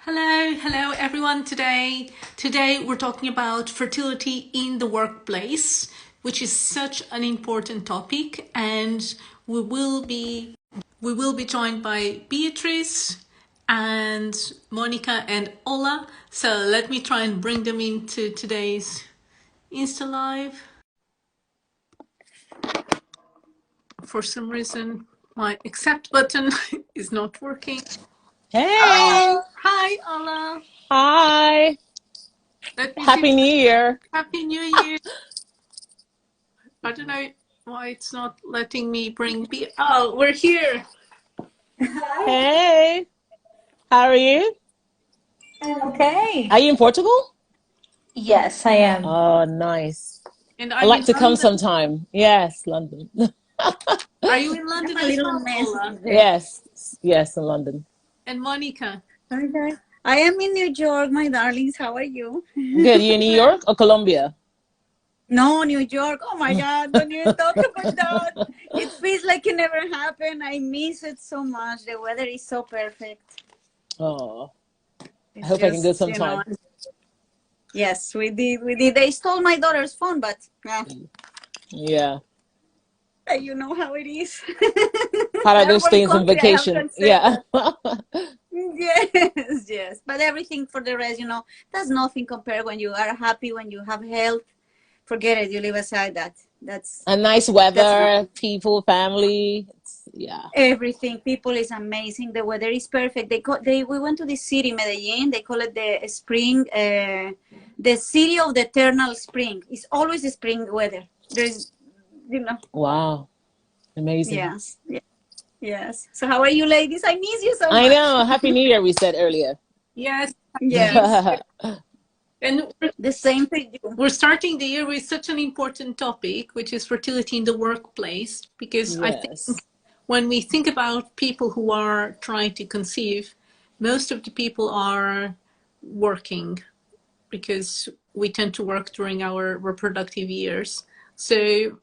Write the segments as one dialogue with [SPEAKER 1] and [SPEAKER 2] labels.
[SPEAKER 1] Hello everyone. Today we're talking about fertility in the workplace, which is such an important topic, and we will be joined by Beatrice and Monica and Ola. So let me try and bring them into today's Insta Live. For some reason, my accept button is not working.
[SPEAKER 2] Hey!
[SPEAKER 1] Hi, Ola.
[SPEAKER 2] Hi! Happy New Year!
[SPEAKER 1] Happy New Year! I don't know why it's not letting me bring Oh, we're here!
[SPEAKER 2] Hey! How are you?
[SPEAKER 3] Okay.
[SPEAKER 2] Are you in Portugal?
[SPEAKER 3] Yes, I am.
[SPEAKER 2] Oh, nice.
[SPEAKER 1] And
[SPEAKER 2] I'd
[SPEAKER 1] I'm
[SPEAKER 2] like
[SPEAKER 1] in
[SPEAKER 2] to come
[SPEAKER 1] London.
[SPEAKER 2] sometime. Yes, London.
[SPEAKER 1] Are you in London
[SPEAKER 3] I'm a
[SPEAKER 1] as
[SPEAKER 3] little
[SPEAKER 1] well,
[SPEAKER 3] mess
[SPEAKER 1] Ola?
[SPEAKER 3] there.
[SPEAKER 2] Yes, in London.
[SPEAKER 1] And Monica?
[SPEAKER 4] Hi guys. I am in New York, my darlings. How are you?
[SPEAKER 2] Good. You in New York or Colombia?
[SPEAKER 4] No, New York. Oh my God, don't even talk about that. It feels like it never happened. I miss it so much. The weather is so perfect.
[SPEAKER 2] Oh, I
[SPEAKER 4] It's
[SPEAKER 2] hope I can go
[SPEAKER 4] just,
[SPEAKER 2] sometime.
[SPEAKER 4] yes, we did. They stole my daughter's phone, but
[SPEAKER 2] Yeah.
[SPEAKER 4] you know how it is.
[SPEAKER 2] How are those
[SPEAKER 4] Every
[SPEAKER 2] things on
[SPEAKER 4] country I have to
[SPEAKER 2] vacation?
[SPEAKER 4] accept
[SPEAKER 2] Yeah.
[SPEAKER 4] that. Yes. But everything for the rest, that's nothing compared when you are happy, when you have health. Forget it. You leave aside that.
[SPEAKER 2] And nice
[SPEAKER 4] That's
[SPEAKER 2] weather,
[SPEAKER 4] nothing.
[SPEAKER 2] people, family. Yeah.
[SPEAKER 4] Everything. People is amazing. The weather is perfect. We went to this city, Medellin. They call it the spring, the city of the eternal spring. It's always spring weather. There's,
[SPEAKER 2] Wow. Amazing.
[SPEAKER 4] yes, yes. So how are you, ladies? I miss you so
[SPEAKER 2] I
[SPEAKER 4] much.
[SPEAKER 2] know. Happy New Year, we said earlier.
[SPEAKER 1] Yes.
[SPEAKER 4] Yes,
[SPEAKER 1] And
[SPEAKER 4] the same to you.
[SPEAKER 1] we're starting the year with such an important topic, which is fertility in the workplace, because I think
[SPEAKER 2] Yes.
[SPEAKER 1] when we think about people who are trying to conceive, most of the people are working because we tend to work during our reproductive years. So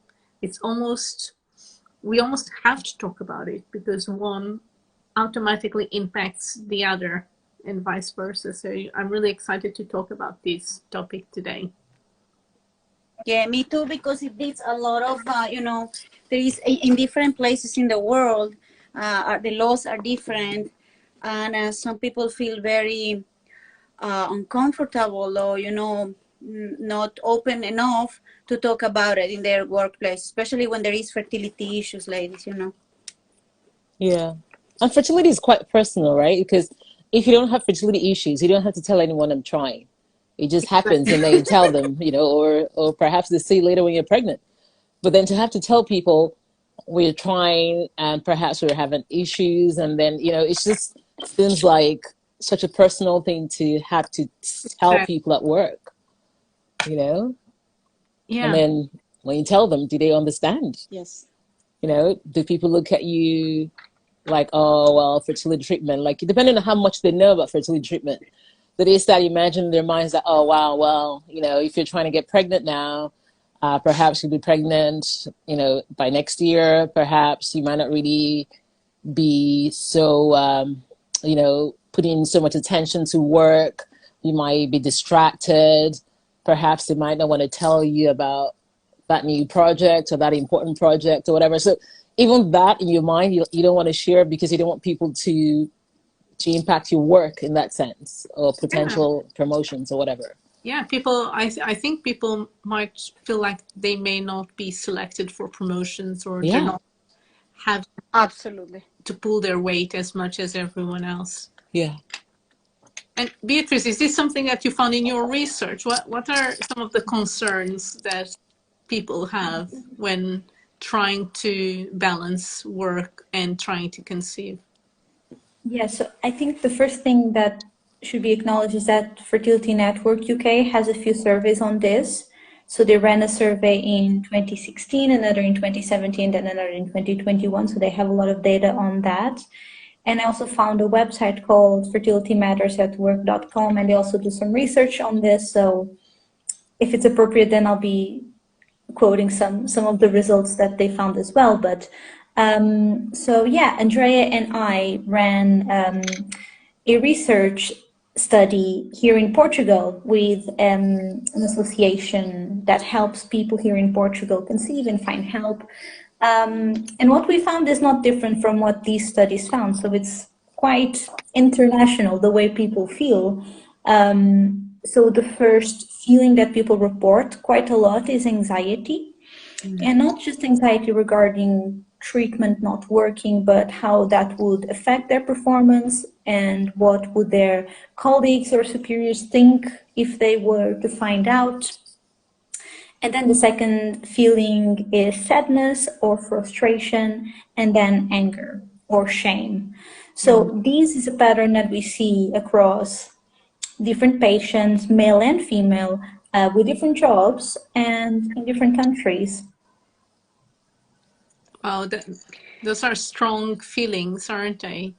[SPEAKER 1] we almost have to talk about it because one automatically impacts the other and vice versa. So I'm really excited to talk about this topic today.
[SPEAKER 4] Yeah, me too, because it needs a lot of, there is in different places in the world, the laws are different, and some people feel very uncomfortable or, not open enough to talk about it in their workplace, especially when there is fertility issues, ladies.
[SPEAKER 2] Yeah. And fertility is quite personal, right? Because if you don't have fertility issues, you don't have to tell anyone I'm trying. It just happens and then you tell them, or perhaps they see later when you're pregnant. But then to have to tell people we're trying and perhaps we're having issues and then, it's just seems like such a personal thing to have to tell people at work, you know? And
[SPEAKER 1] Yeah.
[SPEAKER 2] then when you tell them, do they understand?
[SPEAKER 4] Yes.
[SPEAKER 2] Do people look at you like, oh, well, fertility treatment, like depending on how much they know about fertility treatment, that they start imagining in their minds that, oh, wow, well, if you're trying to get pregnant now, perhaps you'll be pregnant, by next year. Perhaps you might not really be so, putting so much attention to work. You might be distracted. Perhaps they might not want to tell you about that new project or that important project or whatever. So even that in your mind, you don't want to share because you don't want people to impact your work in that sense or potential promotions or whatever.
[SPEAKER 1] Yeah, I think people might feel like they may not be selected for promotions or they're not have
[SPEAKER 4] Absolutely
[SPEAKER 1] to pull their weight as much as everyone else.
[SPEAKER 2] Yeah.
[SPEAKER 1] And Beatrice, is this something that you found in your research? What are some of the concerns that people have when trying to balance work and trying to conceive?
[SPEAKER 3] Yeah, so I think the first thing that should be acknowledged is that Fertility Network UK has a few surveys on this. So they ran a survey in 2016, another in 2017, and another in 2021. So they have a lot of data on that. And I also found a website called fertilitymattersatwork.com, and they also do some research on this. So if it's appropriate, then I'll be quoting some of the results that they found as well. But so yeah, Andrea and I ran a research study here in Portugal with an association that helps people here in Portugal conceive and find help. And what we found is not different from what these studies found. So it's quite international, the way people feel. So the first feeling that people report quite a lot is anxiety. And not just anxiety regarding treatment not working, but how that would affect their performance and what would their colleagues or superiors think if they were to find out. And then the second feeling is sadness or frustration, and then anger or shame. So this is a pattern that we see across different patients, male and female, with different jobs and in different countries.
[SPEAKER 1] Wow, those are strong feelings, aren't they?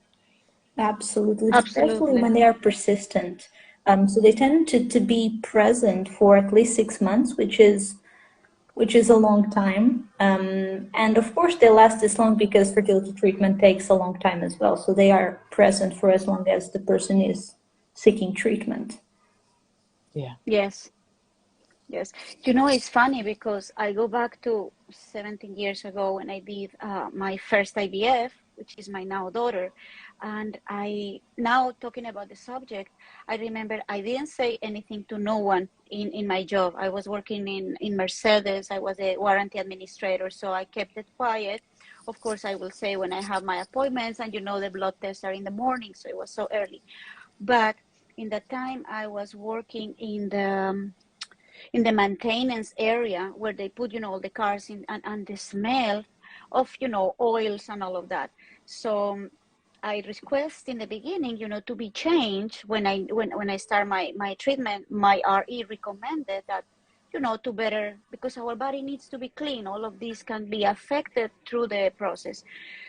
[SPEAKER 3] Absolutely, especially
[SPEAKER 4] Absolutely.
[SPEAKER 3] when they are persistent. So they tend to be present for at least 6 months, which is a long time. And of course, they last this long because fertility treatment takes a long time as well. So they are present for as long as the person is seeking treatment.
[SPEAKER 2] Yeah.
[SPEAKER 4] Yes. Yes. You know, it's funny because I go back to 17 years ago when I did my first IVF, which is my now daughter. And now talking about the subject, I remember I didn't say anything to no one in my job. I was working in Mercedes. I was a warranty administrator, so I kept it quiet. Of course, I will say when I have my appointments, and the blood tests are in the morning, so it was so early. But in the time I was working in the maintenance area where they put all the cars in, and the smell of oils and all of that. So I request in the beginning to be changed when I start my treatment. My RE recommended that to better, because our body needs to be clean. All of these can be affected through the process.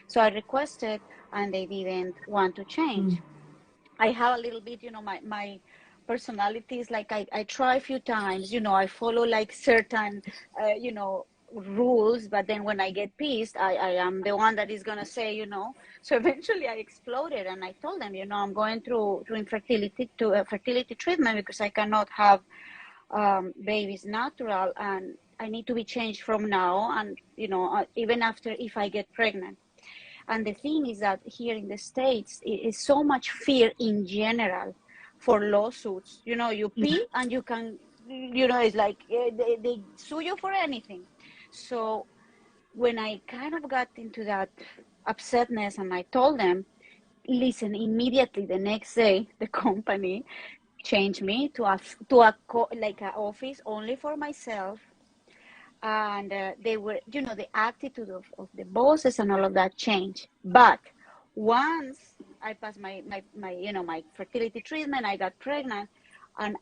[SPEAKER 4] So I requested and they didn't want to change. I have a little bit, my personality is like I try a few times, I follow like certain, rules, but then when I get pissed, I am the one that is going to say, So eventually I exploded and I told them, I'm going through infertility to a fertility treatment because I cannot have babies natural and I need to be changed from now. And, even after if I get pregnant. And the thing is that here in the States, it is so much fear in general for lawsuits. You pee and you can, it's like they sue you for anything. So when I kind of got into that upsetness and I told them, listen, immediately the next day, the company changed me to like an office only for myself. And they were, the attitude of the bosses and all of that changed. But once I passed my fertility treatment, I got pregnant, and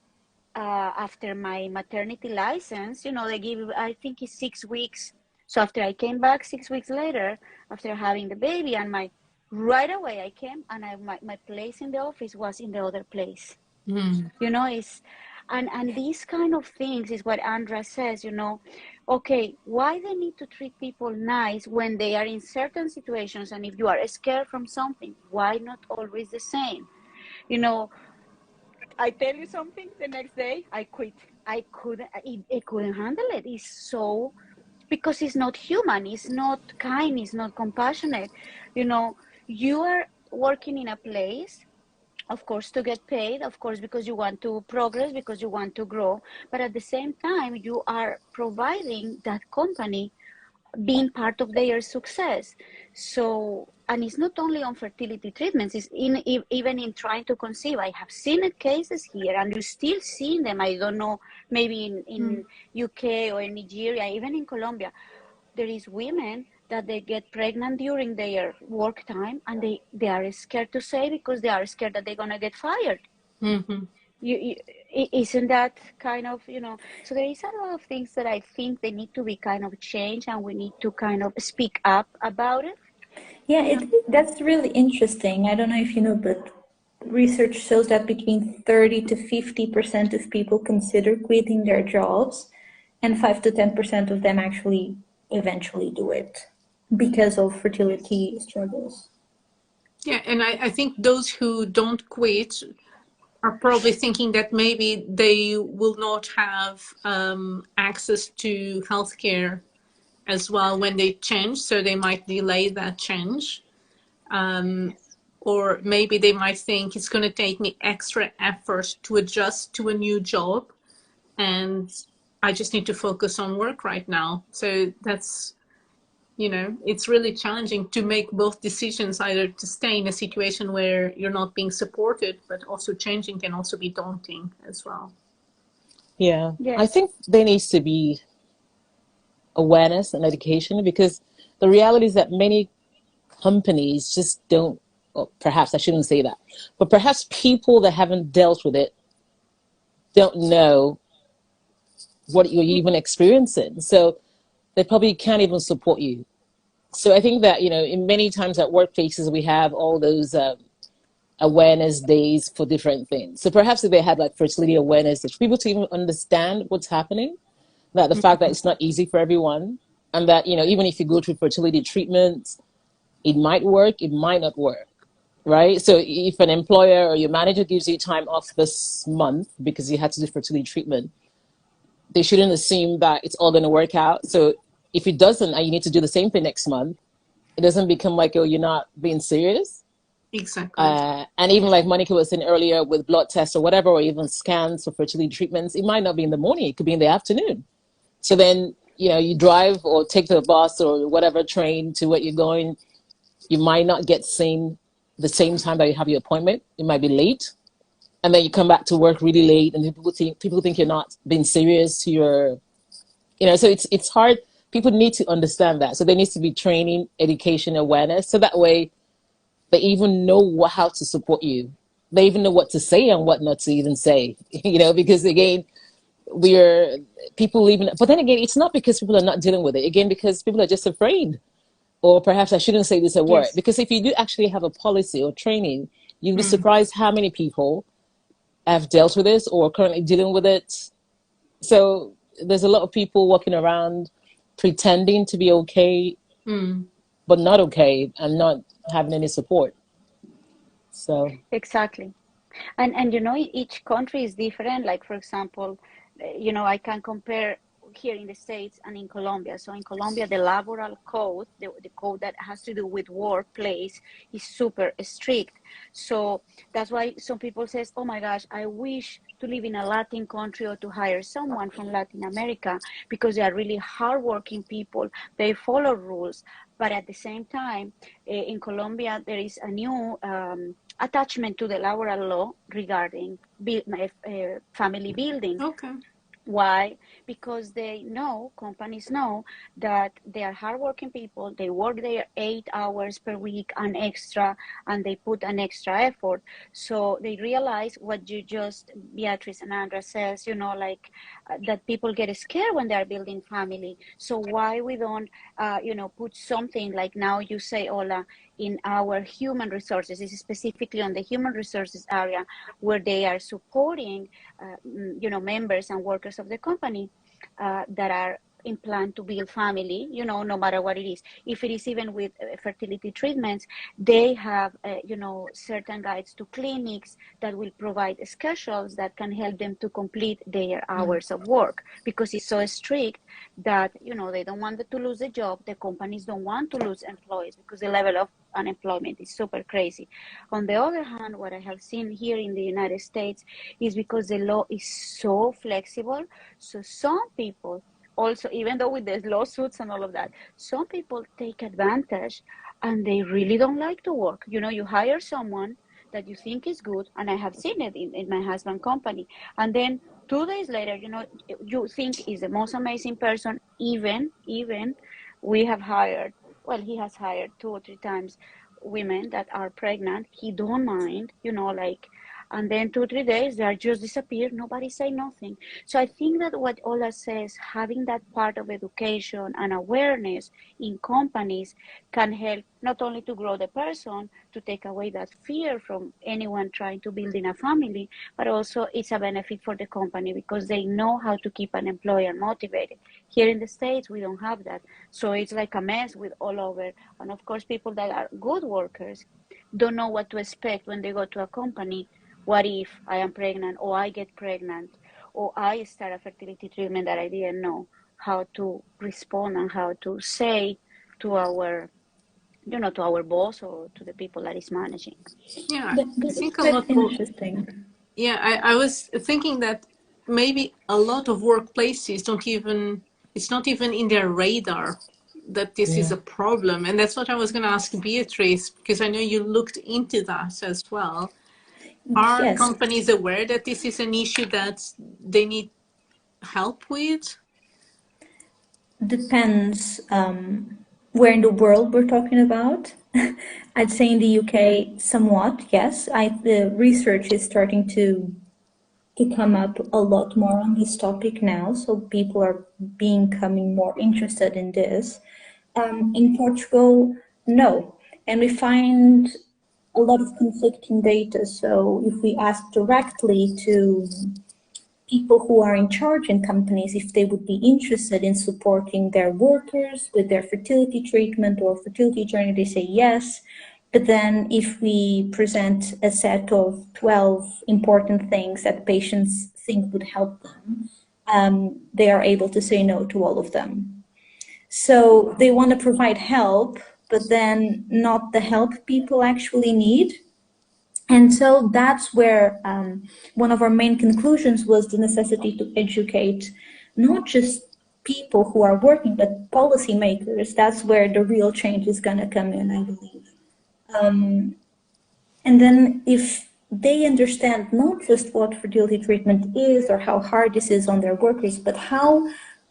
[SPEAKER 4] after my maternity license, they give, I think it's 6 weeks. So after I came back 6 weeks later, after having the baby, and right away I came, and my place in the office was in the other place. It's and these kind of things is what Andra says, okay, why they need to treat people nice when they are in certain situations, and if you are scared from something, why not always the same? I tell you something, the next day I quit. I couldn't handle it. It's so, because it's not human, it's not kind, it's not compassionate. You are working in a place, of course, to get paid, of course, because you want to progress, because you want to grow, but at the same time you are providing that company being part of their success. So, and it's not only on fertility treatments, it's even in trying to conceive. I have seen cases here, and you still see them. I don't know, maybe in UK or in Nigeria, even in Colombia, there is women that they get pregnant during their work time, and they are scared to say because they are scared that they're going to get fired. Isn't that kind of, so there is a lot of things that I think they need to be kind of changed, and we need to kind of speak up about it.
[SPEAKER 3] Yeah, that's really interesting. I don't know if you know, but research shows that between 30 to 50% of people consider quitting their jobs, and 5 to 10% of them actually eventually do it because of fertility struggles.
[SPEAKER 1] Yeah, and I think those who don't quit are probably thinking that maybe they will not have access to healthcare as well when they change, so they might delay that change. Or maybe they might think it's going to take me extra effort to adjust to a new job, and I just need to focus on work right now. So that's, it's really challenging to make both decisions, either to stay in a situation where you're not being supported, but also changing can also be daunting as well.
[SPEAKER 2] Yeah. I
[SPEAKER 4] Yes.
[SPEAKER 2] think there needs to be awareness and education, because the reality is that many companies just don't, or perhaps I shouldn't say that, but perhaps people that haven't dealt with it don't know what you're even experiencing. So they probably can't even support you. So I think that, in many times at workplaces, we have all those awareness days for different things. So perhaps if they had like fertility awareness, for people to even understand what's happening, that the fact that it's not easy for everyone, and that, even if you go through fertility treatment, it might work, it might not work, right? So if an employer or your manager gives you time off this month because you had to do fertility treatment, they shouldn't assume that it's all going to work out. So if it doesn't, and you need to do the same thing next month, it doesn't become like, oh, you're not being serious.
[SPEAKER 1] Exactly.
[SPEAKER 2] And even like Monica was saying earlier, with blood tests or whatever, or even scans for fertility treatments, it might not be in the morning, it could be in the afternoon. So then, you drive or take the bus or whatever train to where you're going, you might not get seen the same time that you have your appointment. It might be late. And then you come back to work really late, and people think you're not being serious to your, so it's hard. People need to understand that. So there needs to be training, education, awareness. So that way they even know how to support you. They even know what to say and what not to even say, because again, we're people even, but then again, it's not because people are not dealing with it. Again, because people are just afraid. Or perhaps I shouldn't say this at work,
[SPEAKER 4] Yes.
[SPEAKER 2] because if you do actually have a policy or training, you'd be surprised how many people have dealt with this or are currently dealing with it. So there's a lot of people walking around pretending to be okay, but not okay, and not having any support. So
[SPEAKER 4] Exactly. And each country is different. Like, for example, I can compare here in the States and in Colombia. So in Colombia, the laboral code, the code that has to do with workplace, is super strict. So that's why some people says, oh my gosh, I wish to live in a Latin country or to hire someone from Latin America, because they are really hardworking people. They follow rules. But at the same time, in Colombia, there is a new attachment to the laboral law regarding family building.
[SPEAKER 1] Okay.
[SPEAKER 4] Why? Because companies know that they are hardworking people. They work their 8 hours per week and extra, and they put an extra effort. So they realize what you just, Beatrice and Andra says, that people get scared when they are building family. So why we don't, put something like now you say, Ola, in our human resources, this is specifically on the human resources area, where they are supporting members and workers of the company that are in plan to build family, no matter what it is. If it is even with fertility treatments, they have, certain guides to clinics that will provide schedules that can help them to complete their hours of work, because it's so strict that, they don't want them to lose a job. The companies don't want to lose employees because the level of unemployment is super crazy. On the other hand, what I have seen here in the United States is because the law is so flexible. So some people also, even though with the lawsuits and all of that, some people take advantage and they really don't like to work. You hire someone that you think is good, and I have seen it in my husband's company. And then 2 days later, you think is the most amazing person. Even we have hired, well, he has hired 2 or 3 times women that are pregnant. He don't mind, and then 2 3 days they are just disappear. Nobody say nothing. So I think that what Ola says, having that part of education and awareness in companies, can help not only to grow the person, to take away that fear from anyone trying to build in a family, but also it's a benefit for the company because they know how to keep an employer motivated. Here in the States, we don't have that. So it's like a mess with all over. And of course, people that are good workers don't know what to expect when they go to a company what if I am pregnant, or I get pregnant, or I start a fertility treatment that I didn't know how to respond and how to say to our, to our boss or to the people that is managing.
[SPEAKER 1] Yeah, I
[SPEAKER 3] That is
[SPEAKER 1] think a
[SPEAKER 3] quite
[SPEAKER 1] lot of,
[SPEAKER 3] interesting.
[SPEAKER 1] yeah, I was thinking that maybe a lot of workplaces don't even, it's not even in their radar that this is
[SPEAKER 2] Yeah.
[SPEAKER 1] a problem. And that's what I was going to ask Beatrice, because I know you looked into that as well. Are
[SPEAKER 3] Yes,
[SPEAKER 1] companies aware that this is an issue that they need help with?
[SPEAKER 3] depends where in the world we're talking about. I'd say in the UK, somewhat, yes. The research is starting to come up a lot more on this topic now, so people are becoming more interested in this. In Portugal, no. And we find a lot of conflicting data. So if we ask directly to people who are in charge in companies, if they would be interested in supporting their workers with their fertility treatment or fertility journey, they say yes. But then if we present a set of 12 important things that patients think would help them, they are able to say no to all of them. So they want to provide help, but then not the help people actually need. And so that's where one of our main conclusions was the necessity to educate not just people who are working, but policymakers. That's where the real change is going to come in, I believe. And then if they understand not just what fertility treatment is or how hard this is on their workers, but how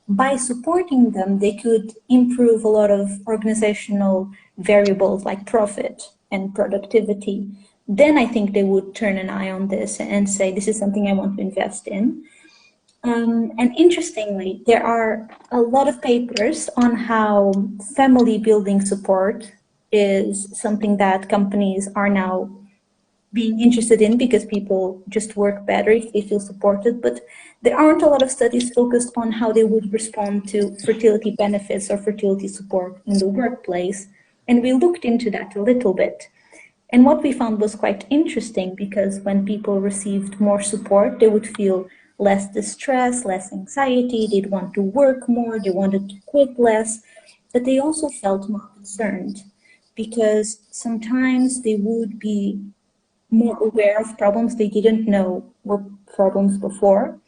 [SPEAKER 3] by supporting them, they could improve a lot of organizational variables like profit and productivity, then I think they would turn an eye on this and say, this is something I want to invest in. And interestingly, there are a lot of papers on how family building support is something that companies are now being interested in because people just work better if they feel supported. But there aren't a lot of studies focused on how they would respond to fertility benefits or fertility support in the workplace. And we looked into that a little bit. And what we found was quite interesting because when people received more support, they would feel less distress, less anxiety, they'd want to work more, they wanted to quit less, but they also felt more concerned because sometimes they would be more aware of problems they didn't know were problems before,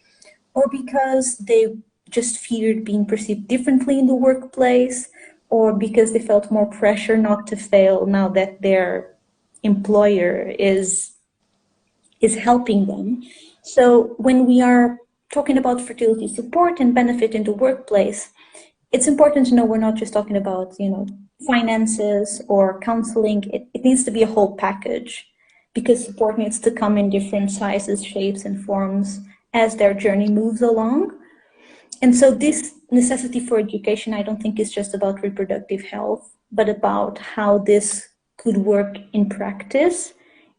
[SPEAKER 3] or because they just feared being perceived differently in the workplace, or because they felt more pressure not to fail now that their employer is helping them. So when we are talking about fertility support and benefit in the workplace, it's important to know we're not just talking about, finances or counseling. It needs to be a whole package because support needs to come in different sizes, shapes, and forms as their journey moves along. And so this necessity for education, I don't think is just about reproductive health, but about how this could work in practice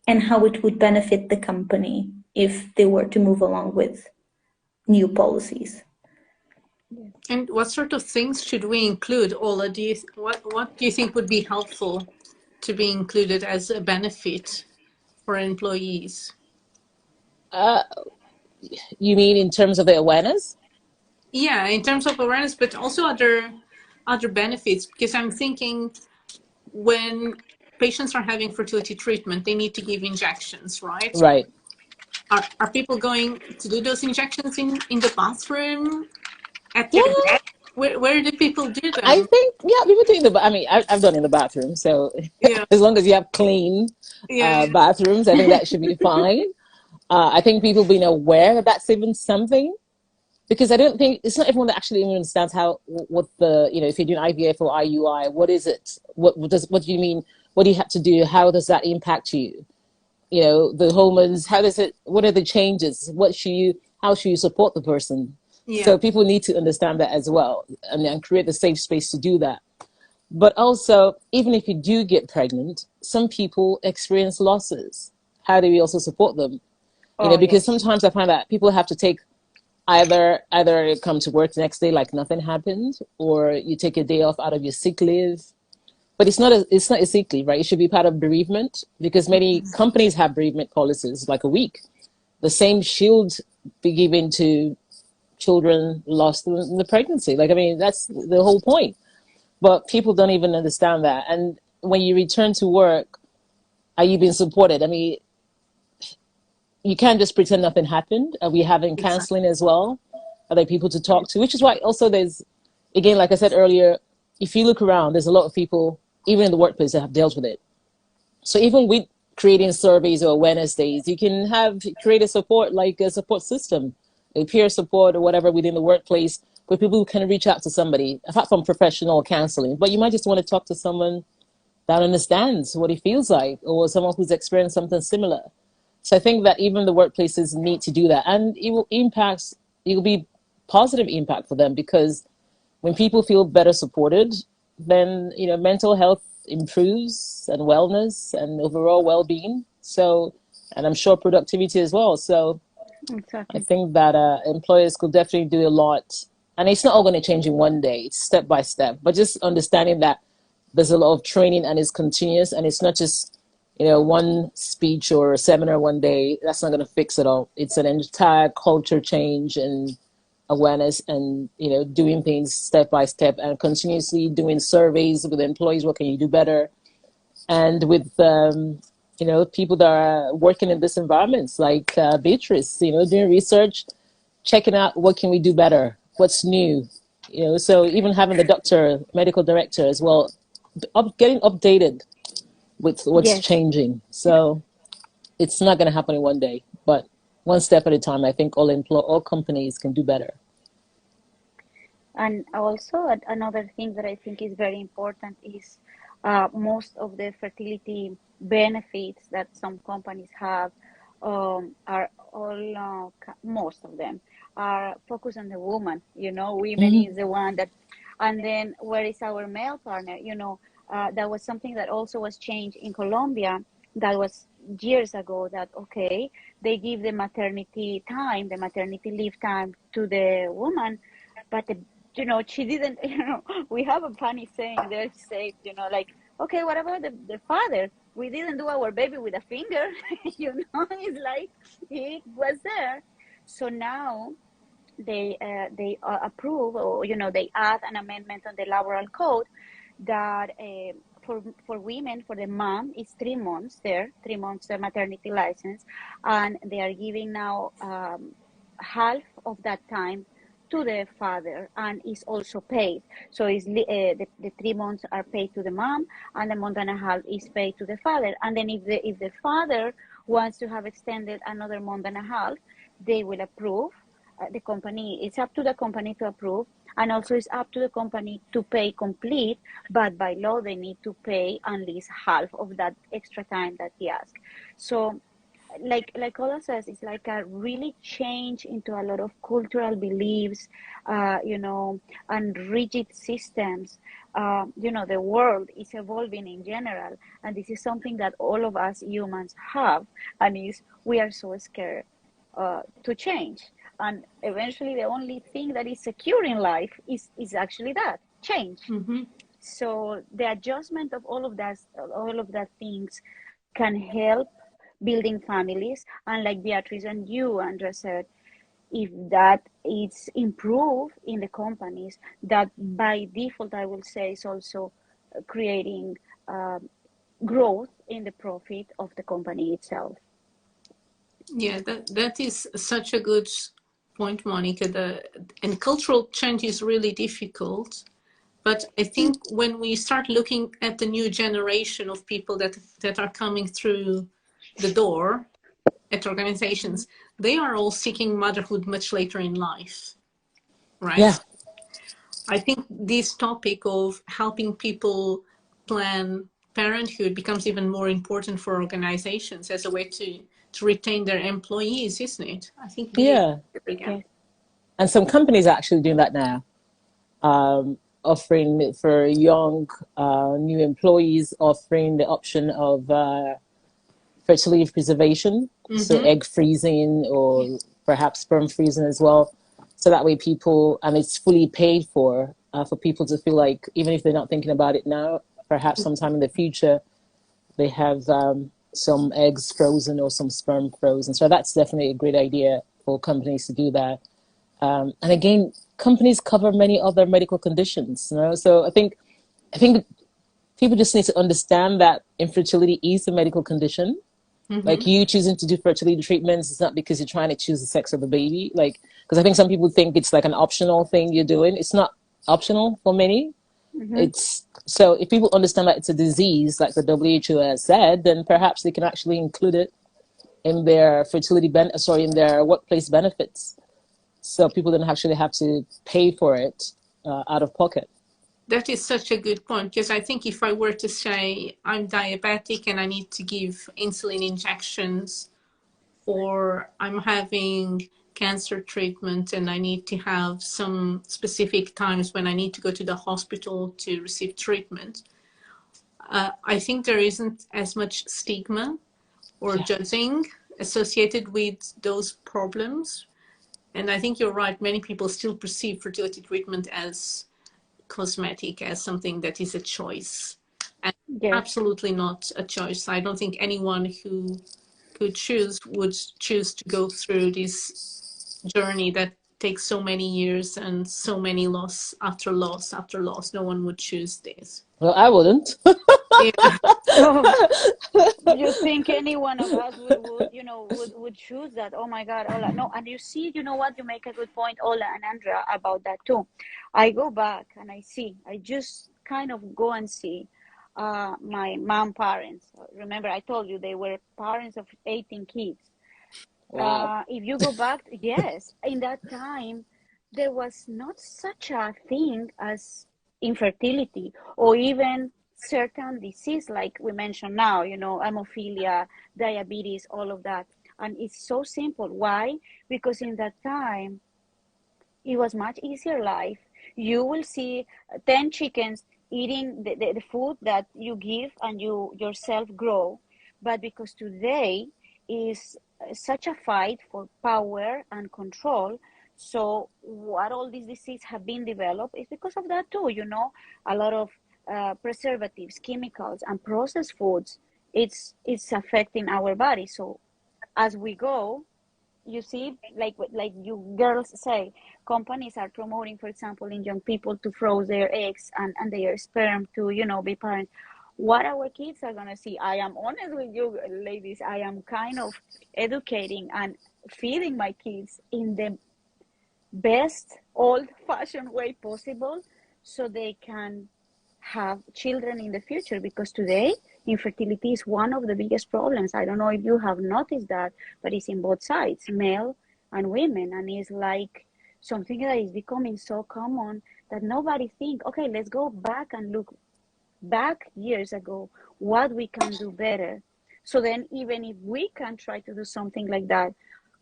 [SPEAKER 3] and how it would benefit the company if they were to move along with new policies.
[SPEAKER 1] And what sort of things should we include, Ola? What do you think would be helpful to be included as a benefit for employees?
[SPEAKER 2] You mean in terms of the awareness?
[SPEAKER 1] Yeah, in terms of awareness, but also other benefits, because I'm thinking when patients are having fertility treatment, they need to give injections, right?
[SPEAKER 2] Right.
[SPEAKER 1] Are people going to do those injections in the bathroom, at
[SPEAKER 2] Yeah,
[SPEAKER 1] their bed? Where do people do
[SPEAKER 2] I
[SPEAKER 1] them?
[SPEAKER 2] think, yeah, people do in I mean, I've done in the bathroom. So
[SPEAKER 1] Yeah,
[SPEAKER 2] as long as you have clean
[SPEAKER 1] yeah,
[SPEAKER 2] bathrooms, I think that should be fine. I think people being aware that that's even something, because I don't think it's not everyone that actually even understands what the, if you're doing IVF or IUI, what is it? What do you mean? What do you have to do? How does that impact you? The hormones, what are the changes? How should you support the person?
[SPEAKER 1] yeah,
[SPEAKER 2] So people need to understand that as well, and create the safe space to do that. But also, even if you do get pregnant, some people experience losses. How do we also support them?
[SPEAKER 4] Oh,
[SPEAKER 2] Because
[SPEAKER 4] yes.
[SPEAKER 2] sometimes I find that people have to take either come to work the next day like nothing happened, or you take a day off out of your sick leave. but it's not a sick leave, right? It should be part of bereavement, because many companies have bereavement policies, like a week. The same shield be given to children lost in the pregnancy. Like, I mean, that's the whole point. But people don't even understand that. And when you return to work, are you being supported? I mean, you can't just pretend nothing happened. Are we having
[SPEAKER 1] Exactly.
[SPEAKER 2] counseling as well? Are there people to talk to? Which is why also there's, again, like I said earlier, if you look around, there's a lot of people, even in the workplace, that have dealt with it. So even with creating surveys or awareness days, you can create a support, like a support system, a peer support or whatever within the workplace, where people can reach out to somebody, apart from professional counseling. But you might just want to talk to someone that understands what it feels like, or someone who's experienced something similar. So I think that even the workplaces need to do that, and it will be positive impact for them, because when people feel better supported, then mental health improves, and wellness and overall well-being. So, and I'm sure productivity as well. So I
[SPEAKER 4] Exactly.
[SPEAKER 2] think that employers could definitely do a lot, and it's not all going to change in one day. It's step by step, but just understanding that there's a lot of training and it's continuous, and it's not just one speech or a seminar one day. That's not going to fix it all. It's an entire culture change and awareness, and doing things step by step, and continuously doing surveys with employees. What can you do better? And with people that are working in this environments, like Beatrice, doing research, checking out what can we do better, what's new. So even having the medical director as well, getting updated with what's
[SPEAKER 4] Yes.
[SPEAKER 2] changing. So it's not going to happen in one day, but one step at a time. I think all companies can do better.
[SPEAKER 4] And also, another thing that I think is very important is most of the fertility benefits that some companies have are all, most of them are focused on the woman. Women
[SPEAKER 2] Mm-hmm.
[SPEAKER 4] is the one that, and then where is our male partner? That was something that also was changed in Colombia. That was years ago. That okay, they give the maternity time, the maternity leave time to the woman, but she didn't. We have a funny saying there, say, like, okay, what about the father? We didn't do our baby with a finger. It's like it was there. So now they approve, or they add an amendment on the laboral code that for women, for the mom, it's 3 months there, 3 months the maternity license, and they are giving now half of that time to the father, and is also paid. So it's the 3 months are paid to the mom, and the month and a half is paid to the father. And then if the father wants to have extended another month and a half, they will approve. The company, it's up to the company to approve, and also it's up to the company to pay complete, but by law they need to pay at least half of that extra time that he asked. So like Ola says, it's like a really change into a lot of cultural beliefs, and rigid systems. The world is evolving in general, and this is something that all of us humans have, and we are so scared to change. And eventually, the only thing that is secure in life is actually that change.
[SPEAKER 1] Mm-hmm.
[SPEAKER 4] So the adjustment of all of that things can help building families. And like Beatrice and you, Andrea, said, if that is improved in the companies, that by default, I will say, is also creating growth in the profit of the company itself.
[SPEAKER 1] Yeah, that is such a good point, Monica. And cultural change is really difficult. But I think when we start looking at the new generation of people that are coming through the door at organizations, they are all seeking motherhood much later in life, right?
[SPEAKER 2] Yeah.
[SPEAKER 1] I think this topic of helping people plan parenthood becomes even more important for organizations as a way to retain their employees, isn't it? I think
[SPEAKER 2] Yeah.
[SPEAKER 1] again.
[SPEAKER 4] Yes.
[SPEAKER 2] And some companies are actually doing that now, offering for young new employees, offering the option of fertility preservation, so
[SPEAKER 1] Mm-hmm.
[SPEAKER 2] egg freezing or perhaps sperm freezing as well. So that way and it's fully paid for people to feel like, even if they're not thinking about it now, perhaps sometime in the future they have some eggs frozen or some sperm frozen. So that's definitely a great idea for companies to do that. And again, companies cover many other medical conditions, you know. So I think people just need to understand that infertility is a medical condition. Like you choosing to do fertility treatments, it's not because you're trying to choose the sex of the baby. Like, because I think some people think it's like an optional thing you're doing. It's not optional for many. It's so if people understand that it's a disease, like the WHO has said, then perhaps they can actually include it in their in their workplace benefits, so people don't actually have to pay for it out of pocket.
[SPEAKER 1] That is such a good point, because I think if I were to say I'm diabetic and I need to give insulin injections, or I'm having cancer treatment and I need to have some specific times when I need to go to the hospital to receive treatment, I think there isn't as much stigma or judging associated with those problems. And I think you're right, many people still perceive fertility treatment as cosmetic, as something that is a choice. And absolutely not a choice. I don't think anyone who would choose to go through this journey that takes so many years and so many loss after loss after loss. No one would choose this.
[SPEAKER 2] Well, I wouldn't.
[SPEAKER 1] Yeah.
[SPEAKER 4] You think any one of us would choose that? Oh my God, Ola. No, and you see, you know what? You make a good point, Ola and Andrea, about that too. I go back and I just kind of go and see my mom parents. Remember, I told you they were parents of 18 kids.
[SPEAKER 2] Wow.
[SPEAKER 4] If you go back, yes, in that time, there was not such a thing as infertility or even certain disease like we mentioned now, hemophilia, diabetes, all of that. And it's so simple. Why? Because in that time, it was much easier life. You will see 10 chickens eating the food that you give and you yourself grow. But because today is such a fight for power and control, so what all these diseases have been developed is because of that too, a lot of preservatives, chemicals, and processed foods. It's affecting our body. So as we go, you see, like you girls say, companies are promoting, for example, in young people to freeze their eggs and their sperm to, be parents. What our kids are going to see, I am honest with you ladies, I am kind of educating and feeding my kids in the best old-fashioned way possible so they can have children in the future, because today infertility is one of the biggest problems. I don't know if you have noticed that, but it's in both sides, male and women, and it's like something that is becoming so common that nobody think, okay, let's go back and look back years ago what we can do better. So then even if we can try to do something like that,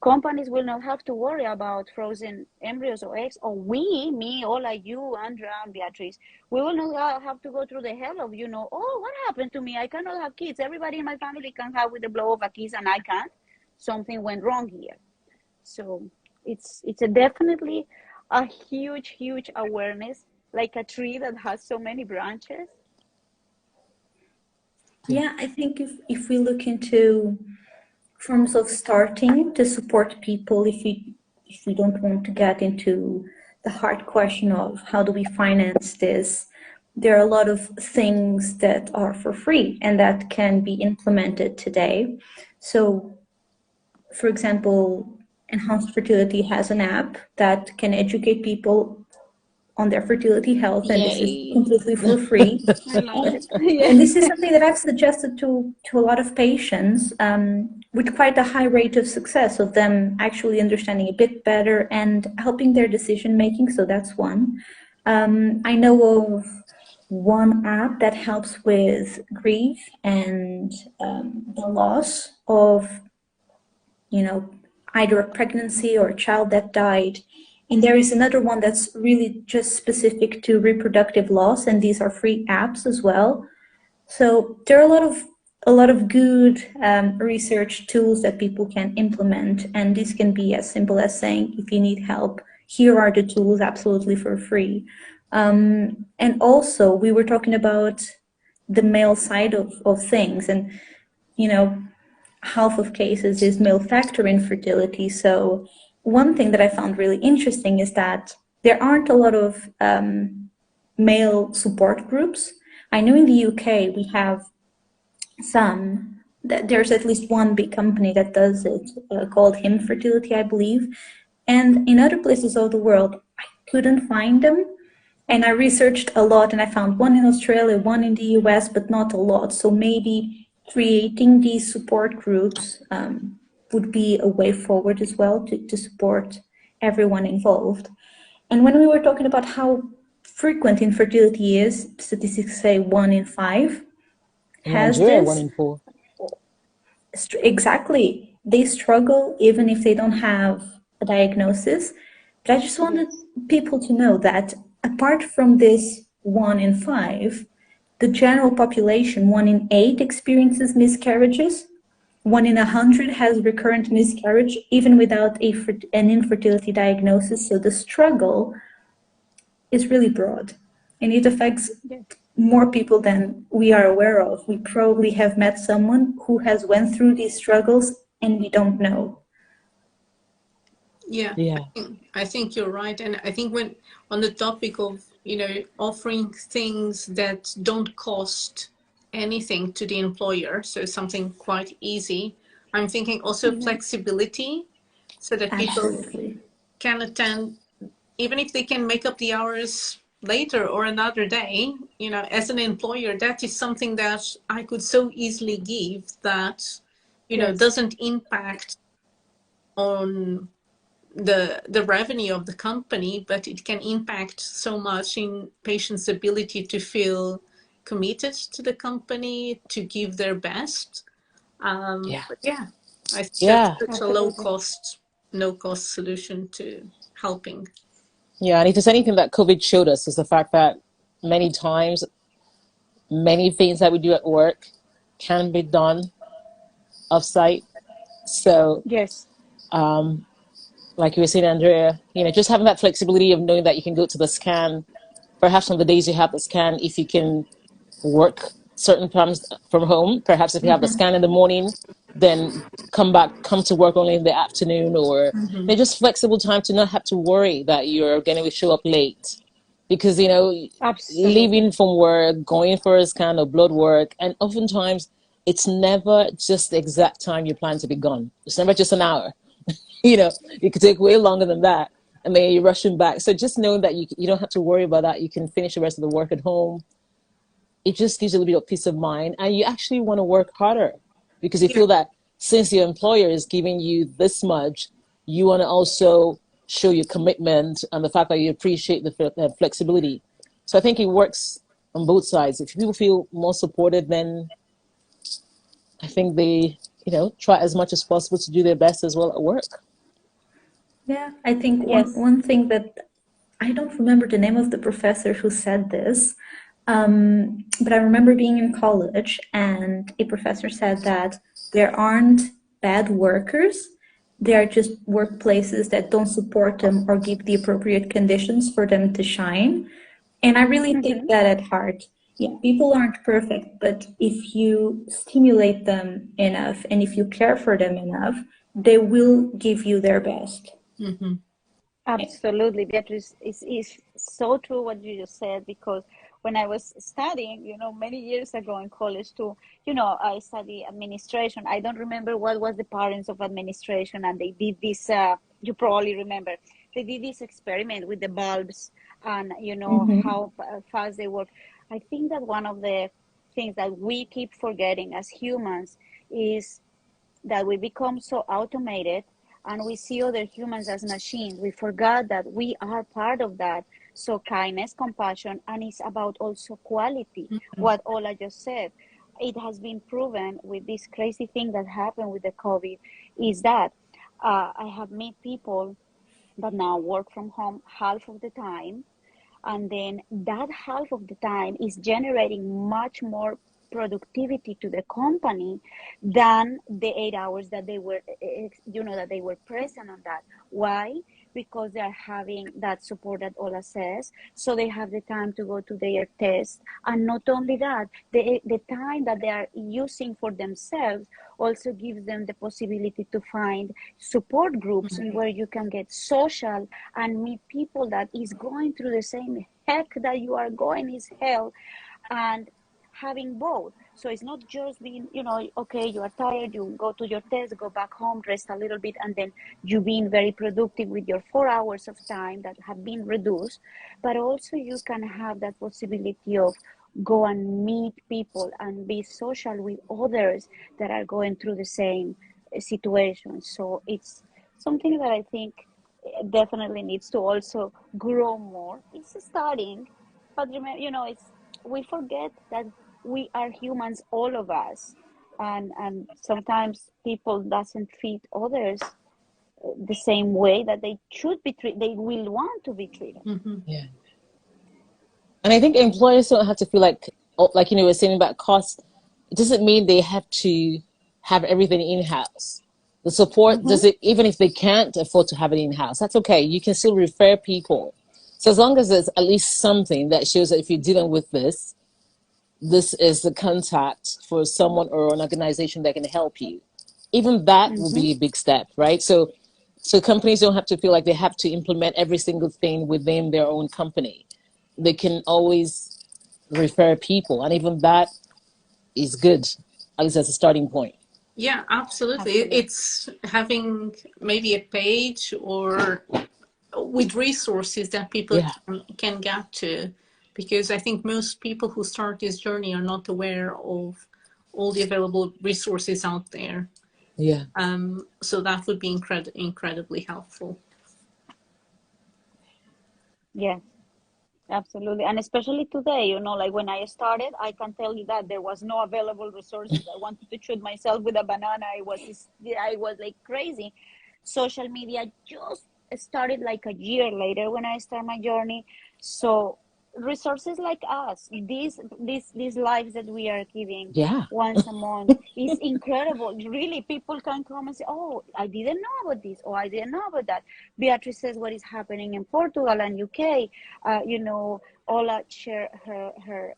[SPEAKER 4] companies will not have to worry about frozen embryos or eggs, or me, all like you, Andrea and Beatrice, we will not have to go through the hell of, oh, what happened to me? I cannot have kids. Everybody in my family can have with the blow of a kiss and I can't. Something went wrong here. So it's definitely a huge, huge awareness, like a tree that has so many branches.
[SPEAKER 3] Yeah, I think if we look into forms of starting to support people, if we don't want to get into the hard question of how do we finance this, there are a lot of things that are for free and that can be implemented today. So, for example, Enhanced Fertility has an app that can educate people on their fertility health, and this is completely for free.
[SPEAKER 4] I love it. Yeah.
[SPEAKER 3] And this is something that I've suggested to a lot of patients with quite a high rate of success of them actually understanding a bit better and helping their decision making. So that's one. I know of one app that helps with grief and the loss of, either a pregnancy or a child that died. And there is another one that's really just specific to reproductive loss, and these are free apps as well. So there are a lot of good research tools that people can implement, and this can be as simple as saying, if you need help, here are the tools absolutely for free. And also, we were talking about the male side of things. And, you know, half of cases is male factor infertility. So one thing that I found really interesting is that there aren't a lot of male support groups. I know in the UK we have some, there's at least one big company that does it, called Fertility, I believe. And in other places of the world, I couldn't find them. And I researched a lot, and I found one in Australia, one in the US, but not a lot. So maybe creating these support groups would be a way forward as well to support everyone involved. And when we were talking about how frequent infertility is, statistics say 1 in 5
[SPEAKER 2] In
[SPEAKER 3] has
[SPEAKER 2] Nigeria,
[SPEAKER 3] this.
[SPEAKER 2] 1 in 4.
[SPEAKER 3] Exactly. They struggle even if they don't have a diagnosis. But I just wanted people to know that apart from this 1 in 5, the general population, 1 in 8 experiences miscarriages. 1 in 100 has recurrent miscarriage, even without an infertility diagnosis. So the struggle is really broad, and it affects more people than we are aware of. We probably have met someone who has went through these struggles and we don't know.
[SPEAKER 1] Yeah,
[SPEAKER 2] Yeah.
[SPEAKER 1] I think you're right. And I think when on the topic of, offering things that don't cost anything to the employer, so something quite easy, I'm thinking also flexibility, so that people
[SPEAKER 3] Absolutely.
[SPEAKER 1] can attend, even if they can make up the hours later or another day. As an employer, that is something that I could so easily give that, doesn't impact on the revenue of the company, but it can impact so much in patients' ability to feel committed to the company, to give their best.
[SPEAKER 2] Yeah.
[SPEAKER 1] But yeah, I think that's
[SPEAKER 2] Yeah.
[SPEAKER 1] such a no cost solution to helping.
[SPEAKER 2] Yeah. And if there's anything that COVID showed us is the fact that many times, many things that we do at work can be done off-site. So,
[SPEAKER 4] Yes.
[SPEAKER 2] like you were saying, Andrea, just having that flexibility of knowing that you can go to the scan, perhaps on the days you have the scan, if you can work certain times from home, perhaps if you have the scan in the morning, then come to work only in the afternoon, or just flexible time to not have to worry that you're going to show up late. Because,
[SPEAKER 4] Absolutely.
[SPEAKER 2] leaving from work, going for a scan or blood work, and oftentimes it's never just the exact time you plan to be gone. It's never just an hour. It could take way longer than that. And then you're rushing back. So just knowing that you don't have to worry about that. You can finish the rest of the work at home. It just gives you a little bit of peace of mind. And you actually want to work harder because you feel that since your employer is giving you this much, you want to also show your commitment and the fact that you appreciate the flexibility. So I think it works on both sides. If people feel more supported, then I think they, try as much as possible to do their best as well at work.
[SPEAKER 3] Yeah, I think
[SPEAKER 4] Yes.
[SPEAKER 3] one thing that I don't remember the name of the professor who said this, but I remember being in college and a professor said that there aren't bad workers, they are just workplaces that don't support them or give the appropriate conditions for them to shine. And I really take that at heart. Yeah, people aren't perfect, but if you stimulate them enough and if you care for them enough, they will give you their best.
[SPEAKER 1] Mm-hmm.
[SPEAKER 4] Absolutely, Beatrice, is so true what you just said, because when I was studying, many years ago in college too, I studied administration. I don't remember what was the parents of administration, and they did this, you probably remember, they did this experiment with the bulbs and, how fast they work. I think that one of the things that we keep forgetting as humans is that we become so automated and we see other humans as machines. We forgot that we are part of that. So kindness, compassion, and it's about also quality. What Ola just said, it has been proven with this crazy thing that happened with the COVID, is that I have met people that now work from home half of the time, and then that half of the time is generating much more productivity to the company than the 8 hours that they were that they were present on that. Why? because they are having that support that Ola says. So they have the time to go to their test. And not only that, the time that they are using for themselves also gives them the possibility to find support groups where you can get social and meet people that is going through the same heck that you are going is hell, and having both. So it's not just being, okay, you are tired, you go to your test, go back home, rest a little bit, and then you being very productive with your 4 hours of time that have been reduced, but also you can have that possibility of go and meet people and be social with others that are going through the same situation. So it's something that I think definitely needs to also grow more. It's starting, but remember, we forget that we are humans, all of us, and sometimes people doesn't treat others the same way that they should be treated. They will want to be treated.
[SPEAKER 2] Yeah. And I think employers don't have to feel like we're saying about costs. It doesn't mean they have to have everything in-house. The support does it, even if they can't afford to have it in-house, that's okay. You can still refer people. So as long as there's at least something that shows that if you're dealing with this is the contact for someone or an organization that can help you. Even that will be a big step, right? So companies don't have to feel like they have to implement every single thing within their own company. They can always refer people, and even that is good, at least as a starting point.
[SPEAKER 1] Yeah, absolutely. It's having maybe a page or with resources that people can get to, because I think most people who start this journey are not aware of all the available resources out there.
[SPEAKER 2] Yeah.
[SPEAKER 1] So that would be incredibly helpful.
[SPEAKER 4] Yes, absolutely. And especially today, like when I started, I can tell you that there was no available resources. I wanted to shoot myself with a banana. I was like crazy. Social media just started like a year later when I started my journey. So resources like us, these lives that we are giving once a month is incredible. Really, people can come and say, oh, I didn't know about this, or I didn't know about that. Beatrice says what is happening in Portugal and UK. Ola share her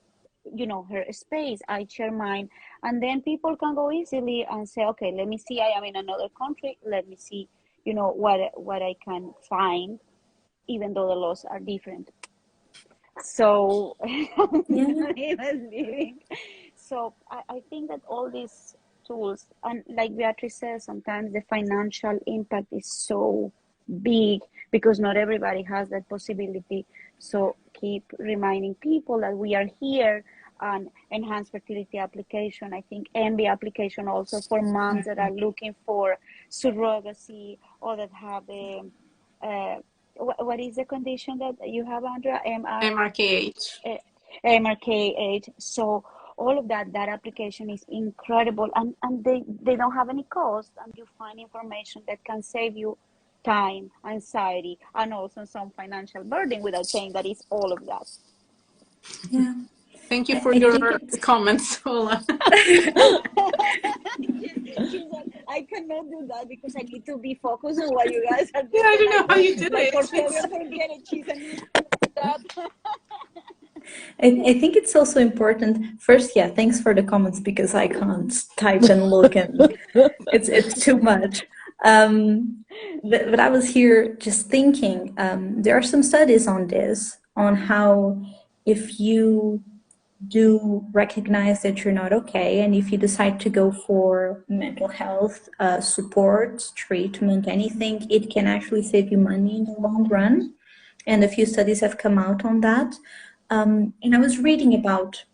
[SPEAKER 4] space, I share mine, and then people can go easily and say, okay, let me see, I am in another country, let me see what I can find, even though the laws are different. So so I think that all these tools, and like Beatrice says, sometimes the financial impact is so big because not everybody has that possibility. So keep reminding people that we are here. And enhanced fertility application, I think MB application also for moms that are looking for surrogacy or that have a what is the condition that you have, Andrea?
[SPEAKER 1] MRKH.
[SPEAKER 4] MRKH. So all of that application is incredible, and they don't have any cost, and you find information that can save you time, anxiety, and also some financial burden without saying that it's all of that.
[SPEAKER 3] Yeah.
[SPEAKER 1] Thank you for your comments, Ola.
[SPEAKER 4] I cannot do that because I need to be focused on what you guys are doing.
[SPEAKER 1] Yeah, I don't know how you did
[SPEAKER 4] my
[SPEAKER 1] it.
[SPEAKER 4] portfolio, forget it. She's that.
[SPEAKER 3] I think it's also important. First, thanks for the comments because I can't type and look, and it's too much. But I was here just thinking. There are some studies on this, on how if you do recognize that you're not okay, and if you decide to go for mental health support, treatment, anything, it can actually save you money in the long run. And a few studies have come out on that. And I was reading about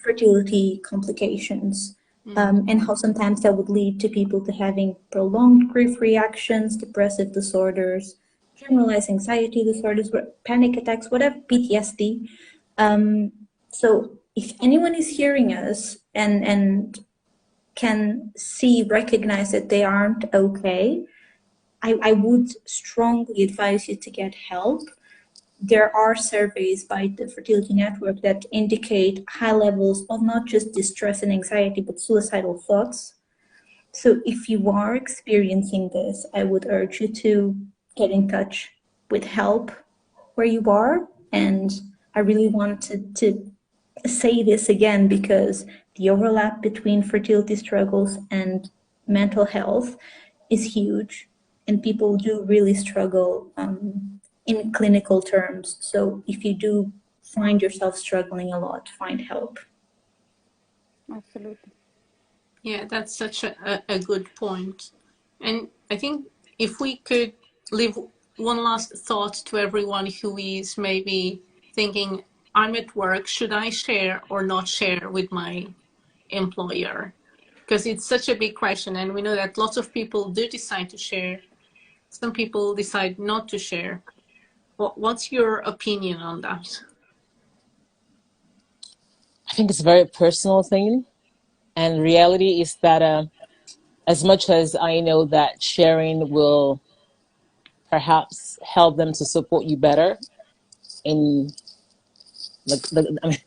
[SPEAKER 3] fertility complications and how sometimes that would lead to people to having prolonged grief reactions, depressive disorders, generalized anxiety disorders, panic attacks, whatever, PTSD. So if anyone is hearing us and can recognize that they aren't okay, I would strongly advise you to get help. There are surveys by the Fertility Network that indicate high levels of not just distress and anxiety, but suicidal thoughts. So if you are experiencing this, I would urge you to get in touch with help where you are. And I really wanted to say this again because the overlap between fertility struggles and mental health is huge, and people do really struggle in clinical terms. So if you do find yourself struggling a lot, find help.
[SPEAKER 4] Absolutely.
[SPEAKER 1] Yeah, that's such a good point. And I think if we could leave one last thought to everyone who is maybe thinking, I'm at work, should I share or not share with my employer? Because it's such a big question, and we know that lots of people do decide to share. Some people decide not to share. What's your opinion on that?
[SPEAKER 2] I think it's a very personal thing. And reality is that as much as I know that sharing will perhaps help them to support you better in I mean,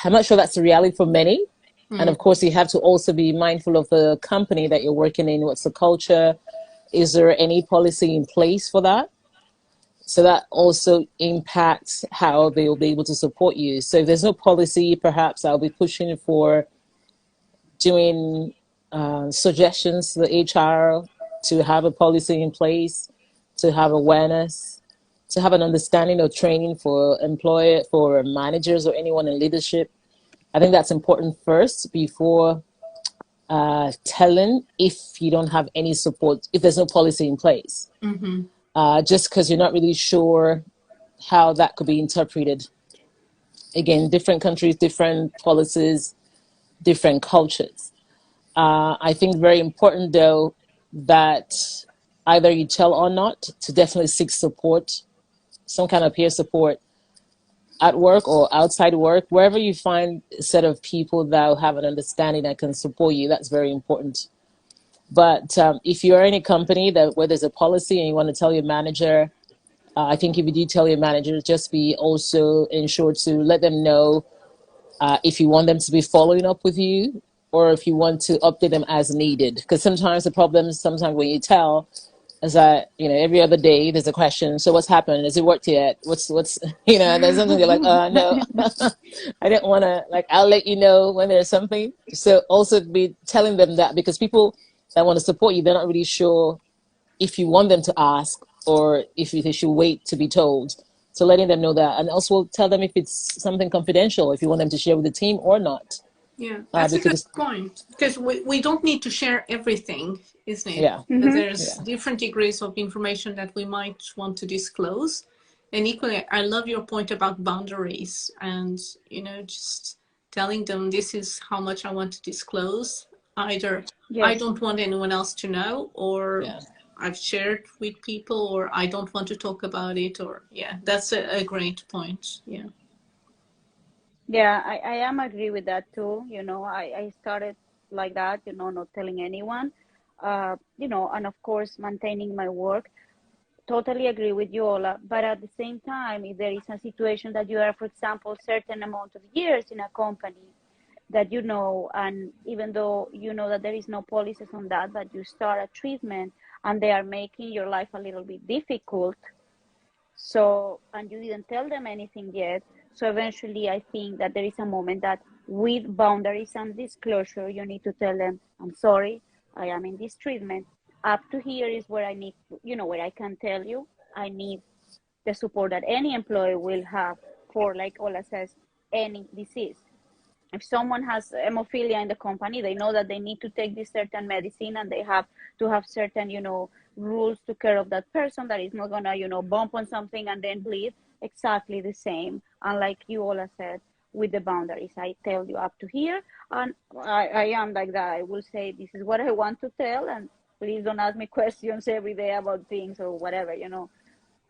[SPEAKER 2] I'm not sure that's the reality for many. And of course, you have to also be mindful of the company that you're working in. What's the culture? Is there any policy in place for that? So that also impacts how they will be able to support you. So if there's no policy, perhaps I'll be pushing for doing suggestions to the HR to have a policy in place, to have awareness, to have an understanding of training for managers or anyone in leadership. I think that's important first before telling if you don't have any support, if there's no policy in place. Just because you're not really sure how that could be interpreted. Again, different countries, different policies, different cultures. I think very important, though, that either you tell or not, to definitely seek support, some kind of peer support at work or outside work, wherever you find a set of people that will have an understanding that can support you. That's very important. But if you're in a company where there's a policy and you want to tell your manager, I think if you do tell your manager, just be also ensured to let them know if you want them to be following up with you or if you want to update them as needed. Because sometimes the problem is sometimes when you tell is that, every other day there's a question. So what's happened? Has it worked yet? What's, there's something you're like, no, I didn't want to, I'll let you know when there's something. So also be telling them that because people that want to support you, they're not really sure if you want them to ask or if they should wait to be told. So letting them know that, and also tell them if it's something confidential, if you want them to share with the team or not.
[SPEAKER 1] Yeah, that's a good point. Because we don't need to share everything, isn't it?
[SPEAKER 2] Yeah.
[SPEAKER 1] There's different degrees of information that we might want to disclose. And equally, I love your point about boundaries and, just telling them this is how much I want to disclose. Either I don't want anyone else to know, or I've shared with people, or I don't want to talk about it, or that's a great point.
[SPEAKER 4] Yeah, I am agree with that too. I started like that, not telling anyone, and of course maintaining my work. Totally agree with you, Ola. But at the same time, if there is a situation that you are, for example, certain amount of years in a company that and even though you know that there is no policies on that, but you start a treatment and they are making your life a little bit difficult. So, and you didn't tell them anything yet. So eventually I think that there is a moment that with boundaries and disclosure, you need to tell them, I'm sorry, I am in this treatment. Up to here is where I need, where I can tell you, I need the support that any employee will have for, like Ola says, any disease. If someone has hemophilia in the company, they know that they need to take this certain medicine and they have to have certain, rules to care of that person that is not gonna, bump on something and then bleed. Exactly the same. And like you all said, with the boundaries, I tell you up to here, and I am like that. I will say this is what I want to tell, and please don't ask me questions every day about things or whatever,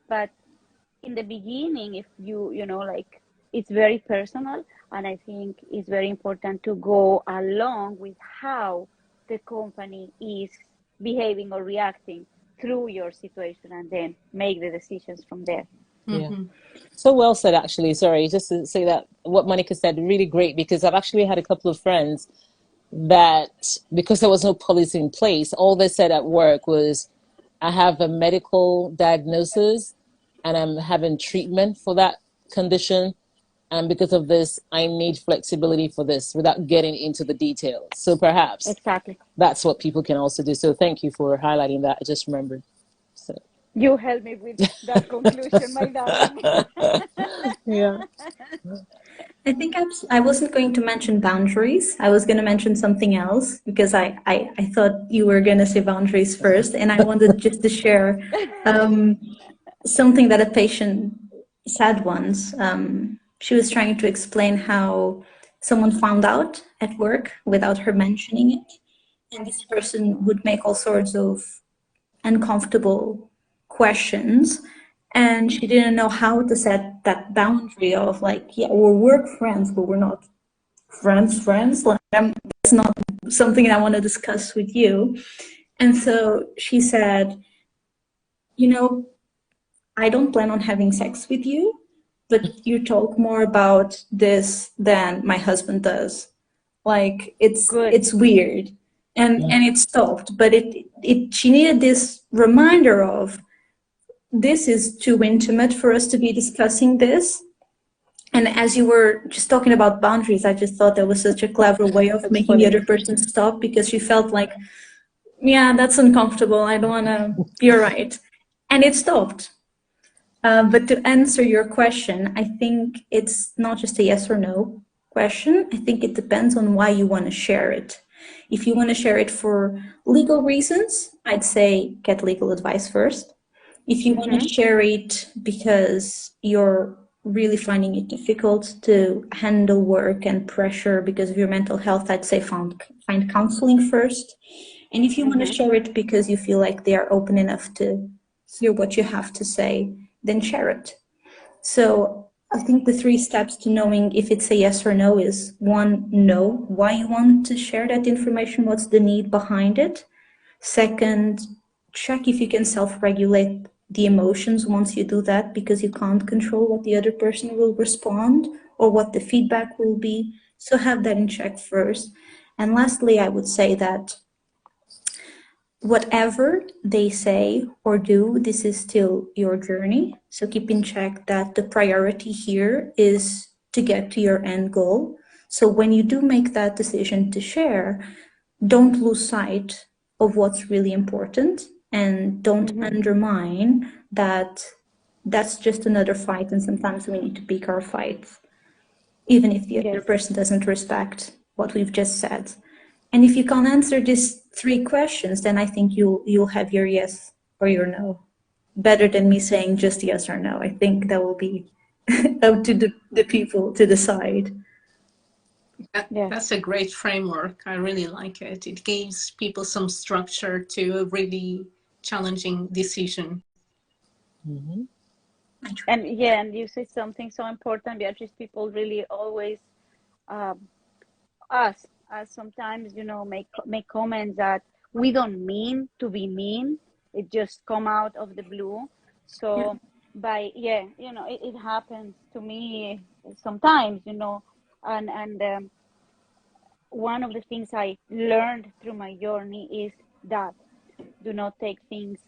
[SPEAKER 4] But in the beginning, if it's very personal, and I think it's very important to go along with how the company is behaving or reacting through your situation and then make the decisions from there.
[SPEAKER 2] Yeah. So well said, actually. Sorry, just to say that what Monica said, really great, because I've actually had a couple of friends that, because there was no policy in place, all they said at work was, I have a medical diagnosis and I'm having treatment for that condition. And because of this, I need flexibility for this without getting into the details. So perhaps
[SPEAKER 5] Exactly.
[SPEAKER 2] that's what people can also do. So thank you for highlighting that. I just remembered. So.
[SPEAKER 5] You helped me with that conclusion, my darling.
[SPEAKER 2] Yeah.
[SPEAKER 3] I think I wasn't going to mention boundaries. I was going to mention something else because I thought you were going to say boundaries first. And I wanted just to share something that a patient said once. She was trying to explain how someone found out at work without her mentioning it. And this person would make all sorts of uncomfortable questions. And she didn't know how to set that boundary of like, yeah, we're work friends, but we're not friends. Like, that's not something I want to discuss with you. And so she said, you know, I don't plan on having sex with you, but you talk more about this than my husband does. Like it's weird. And it stopped. But she needed this reminder of this is too intimate for us to be discussing this. And as you were just talking about boundaries, I just thought that was such a clever way of making the other person stop, because she felt like, yeah, that's uncomfortable. I don't want to, you're right. And it stopped. But to answer your question, I think it's not just a yes or no question. I think it depends on why you want to share it. If you want to share it for legal reasons, I'd say get legal advice first. If you want to share it because you're really finding it difficult to handle work and pressure because of your mental health, I'd say find counseling first. And if you want to share it because you feel like they are open enough to hear what you have to say, then share it. So I think the 3 steps to knowing if it's a yes or no is 1, know why you want to share that information, what's the need behind it. 2nd, check if you can self-regulate the emotions once you do that, because you can't control what the other person will respond or what the feedback will be. So have that in check first. And lastly, I would say that whatever they say or do, this is still your journey. So keep in check that the priority here is to get to your end goal. So when you do make that decision to share, don't lose sight of what's really important, and don't undermine that that's just another fight, and sometimes we need to pick our fights, even if the other person doesn't respect what we've just said. And if you can't answer these 3 questions, then I think you'll have your yes or your no. Better than me saying just yes or no. I think that will be up to the people to decide.
[SPEAKER 1] That's a great framework. I really like it. It gives people some structure to a really challenging decision.
[SPEAKER 5] And yeah, and you said something so important, Beatrice. People really always us sometimes, make comments that we don't mean to be mean. It just come out of the blue. So it happens to me sometimes, and one of the things I learned through my journey is that do not take things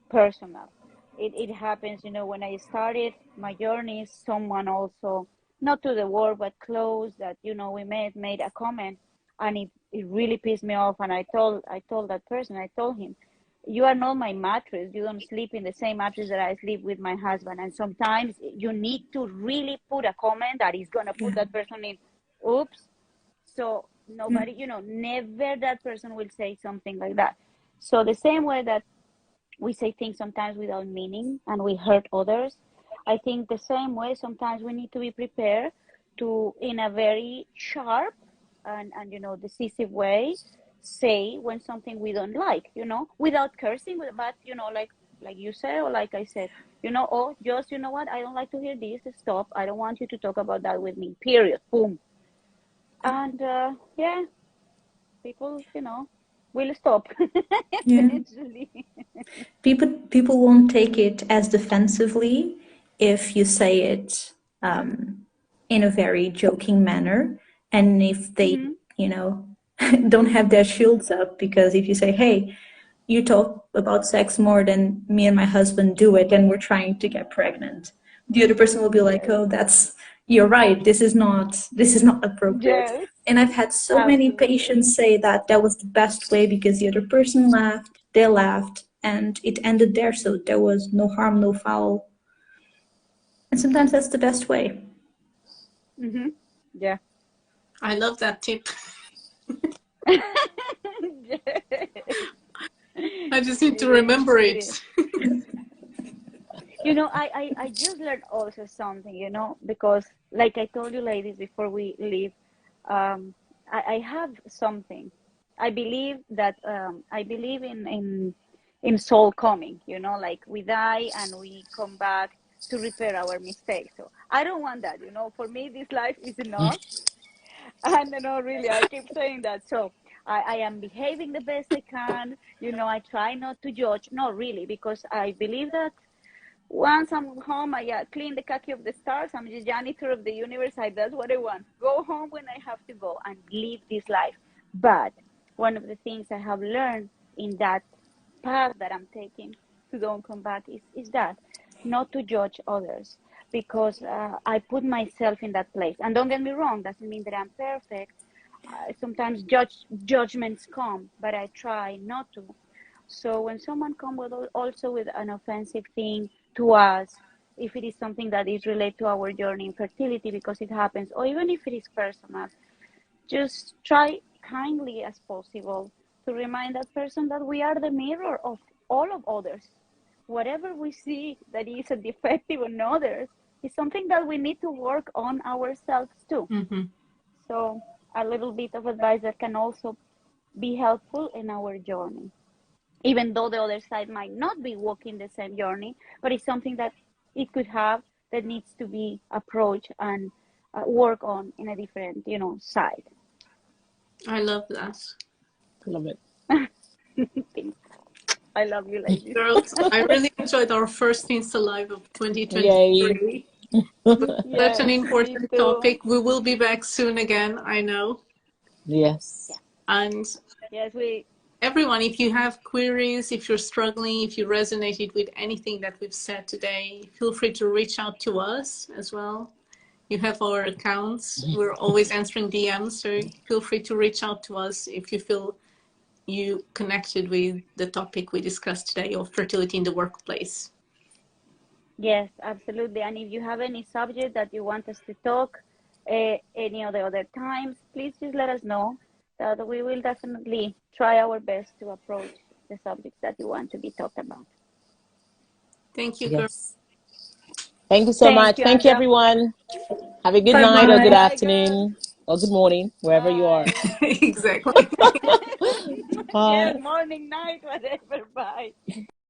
[SPEAKER 5] personal. It happens, when I started my journey, someone also, not to the work, but close, that, we made a comment, and it really pissed me off. And I told that person, I told him, you are not my mattress. You don't sleep in the same mattress that I sleep with my husband. And sometimes you need to really put a comment that is going to put that person in, oops. So nobody, never that person will say something like that. So the same way that we say things sometimes without meaning and we hurt others, I think the same way sometimes we need to be prepared to, in a very sharp and decisive way, say when something we don't like, without cursing, but like you said, or like I said, or just, what, I don't like to hear this, stop, I don't want you to talk about that with me, period, boom. And people, will stop eventually.
[SPEAKER 3] People won't take it as defensively if you say it in a very joking manner, and if they don't have their shields up, because if you say, hey, you talk about sex more than me and my husband do it, and we're trying to get pregnant. The other person will be like, oh, you're right. This is not appropriate.
[SPEAKER 5] Yes,
[SPEAKER 3] And I've had so many
[SPEAKER 5] absolutely.
[SPEAKER 3] patients say that that was the best way because the other person laughed, they laughed, and it ended there. So there was no harm, no foul. And sometimes that's the best way.
[SPEAKER 5] Mm-hmm. Yeah.
[SPEAKER 1] I love that tip. I just need to
[SPEAKER 5] It is.
[SPEAKER 1] remember
[SPEAKER 5] It
[SPEAKER 1] it.
[SPEAKER 5] is. I just learned also something, because like I told you ladies before we leave, I have something. I believe in soul coming, like we die and we come back to repair our mistakes. So I don't want that, For me, this life is enough. And really, I keep saying that. So I am behaving the best I can. I try not to judge. No, really, because I believe that once I'm home, I clean the khaki of the stars. I'm the janitor of the universe. That's what I want. Go home when I have to go and live this life. But one of the things I have learned in that path that I'm taking to don't come back is that not to judge others because I put myself in that place. And don't get me wrong, doesn't mean that I'm perfect. Sometimes judgments come, but I try not to. So when someone comes also with an offensive thing to us, if it is something that is related to our journey in fertility because it happens, or even if it is personal, just try kindly as possible to remind that person that we are the mirror of all of others. Whatever we see that is a defective in others is something that we need to work on ourselves too.
[SPEAKER 1] Mm-hmm.
[SPEAKER 5] So a little bit of advice that can also be helpful in our journey, even though the other side might not be walking the same journey, but it's something that it could have that needs to be approached and work on in a different, side.
[SPEAKER 1] I love that.
[SPEAKER 2] Love it.
[SPEAKER 5] Thanks. I love you, ladies.
[SPEAKER 1] Girls, I really enjoyed our first Insta Live of
[SPEAKER 2] Yay.
[SPEAKER 1] 2023. It was such an
[SPEAKER 5] Yes, me
[SPEAKER 1] important
[SPEAKER 5] too.
[SPEAKER 1] topic. We will be back soon again, I know.
[SPEAKER 2] Yes.
[SPEAKER 5] Yeah.
[SPEAKER 1] And
[SPEAKER 5] Yes, we.
[SPEAKER 1] everyone, if you have queries, if you're struggling, if you resonated with anything that we've said today, feel free to reach out to us as well. You have our accounts. We're always answering DMs, so feel free to reach out to us if you feel you connected with the topic we discussed today of fertility in the workplace.
[SPEAKER 5] Yes, absolutely. And if you have any subject that you want us to talk any of the other times, please just let us know that we will definitely try our best to approach the subjects that you want to be talked about.
[SPEAKER 1] Thank you, girls.
[SPEAKER 2] Yes. Thank you so
[SPEAKER 5] Thank
[SPEAKER 2] much.
[SPEAKER 5] you,
[SPEAKER 2] Thank you,
[SPEAKER 5] Anja.
[SPEAKER 2] everyone. Have a good
[SPEAKER 3] Bye
[SPEAKER 2] night or good
[SPEAKER 3] bye.
[SPEAKER 5] Bye, girls.
[SPEAKER 2] afternoon or good morning, wherever you are.
[SPEAKER 5] Bye.
[SPEAKER 1] Exactly.
[SPEAKER 5] Yes,
[SPEAKER 2] Bye.
[SPEAKER 5] morning, night, whatever. Bye.